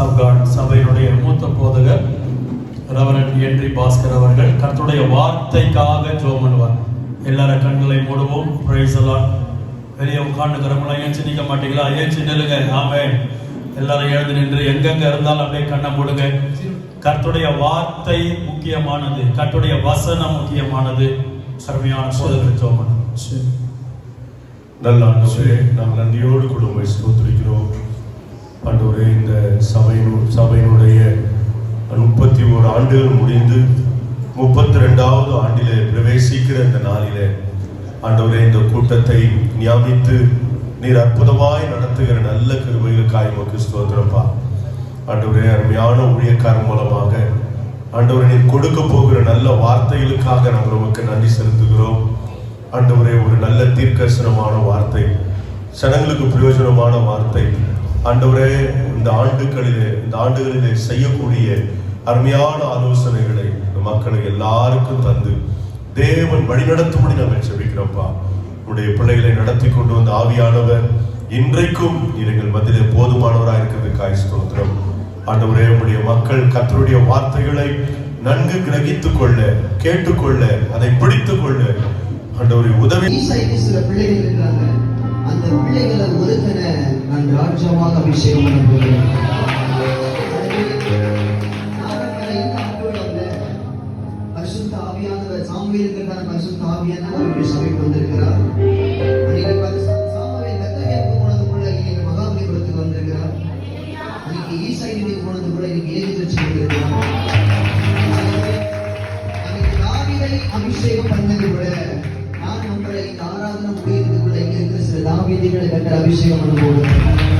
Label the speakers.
Speaker 1: Of God சபையினுடைய மூத்த போதகர் ரெவரண்ட் ஹென்றி பாஸ்கர் அவர்கள் கர்த்தருடைய வார்த்தைக்காக ஜெபம் பண்ணுவார். எல்லாரும் கண்களை மூடுவோம். Praise the Lord. வெளியே உட்கார்ந்துக்கிறவங்களாம் ஏஞ்சி நிற்க மாட்டீங்களா? ஏஞ்சி நில்லுங்க. ஆமென். எல்லாரும் எழுந்து நின்று எங்கெங்க இருந்தாலும் அப்படியே கண்ணை மூடுங்க. கர்த்தருடைய வார்த்தை முக்கியமானது, கர்த்தருடைய வசனம் முக்கியமானது. அருமையான போதகர் ஜெபம் பண்ணுவோம்.
Speaker 2: நல்ல ஆண்டவரே, நாங்கள் நன்றியோடு குடும்பத்தை ஸ்தோத்திரிக்கிறோம். ஆண்டவரே, இந்த சபையினுடைய 31 ஆண்டுகள் முடிந்து 32வது ஆண்டிலே பிரவேசிக்கிற இந்த நாளிலே ஆண்டவரே, இந்த கூட்டத்தை நியமித்து நீர் அற்புதமாய் நடத்துகிற நல்ல கிருபைகளுக்காய் உமக்கு ஸ்தோத்திரப்பா. ஆண்டவரே, அருமையான ஊழியக்காரர் மூலமாக ஆண்டவரே நீர் கொடுக்க போகிற நல்ல வார்த்தைகளுக்காக நாங்கள் உமக்கு நன்றி செலுத்துகிறோம். ஆண்டவரே, ஒரு நல்ல தீர்க்கதரிசனமான வார்த்தை, ஜனங்களுக்கு பிரயோஜனமான வார்த்தை ஆண்டவரே, இந்த ஆண்டுகளிலே செய்யக்கூடிய அருமையான ஆலோசனைகளை மக்களுக்கு எல்லாருக்கும் தந்து தேவன் வழிநடத்தும்படி நாங்கள் ஜெபிக்கிறோம்ப்பா. உடைய பிள்ளைகளை நடத்தி கொண்டு வந்த ஆவியானவர் இன்றைக்கும் எங்கள் மத்தியிலே போதுமானவராக இருக்கிறதுக்காய் ஸ்தோத்திரம். ஆண்டவரே, உடைய மக்கள் கர்த்தருடைய வார்த்தைகளை நன்கு கிரகித்துக் கொள்ள, கேட்டுக்கொள்ள, அதை பிடித்துக் கொள்ள ஆண்டவரே உதவி.
Speaker 3: சில பிள்ளைகள் இருக்கிறாங்க, அந்த பிள்ளைகளை ஒருத்தன நான் ராஜ்யமாக அபிஷேகம் பண்ண போகிறேன். பரிசுத்த ஆவியானவர் சாமுவேல் இருக்கிறார். பரிசுத்த ஆவியானவர் சபைக்கு வந்திருக்கிறார். சாமுவேல் பெத்லகேமுக்கு போனது கூட இன்னைக்கு மகாபலிபுரத்துக்கு வந்திருக்கிறார். இன்னைக்கு ஈசாயிக்கு போனது கூட இன்னைக்கு ஏகதரிசி வந்திருக்கிறார். தாவீதை அபிஷேகம் பண்ணது கூட நான் நம்மளை ஆராதனை முடியறதுக்குள்ள இங்க இருக்கிற சில தாவீதுகளை கட்ட அபிஷேகம் பண்ணுவோம்.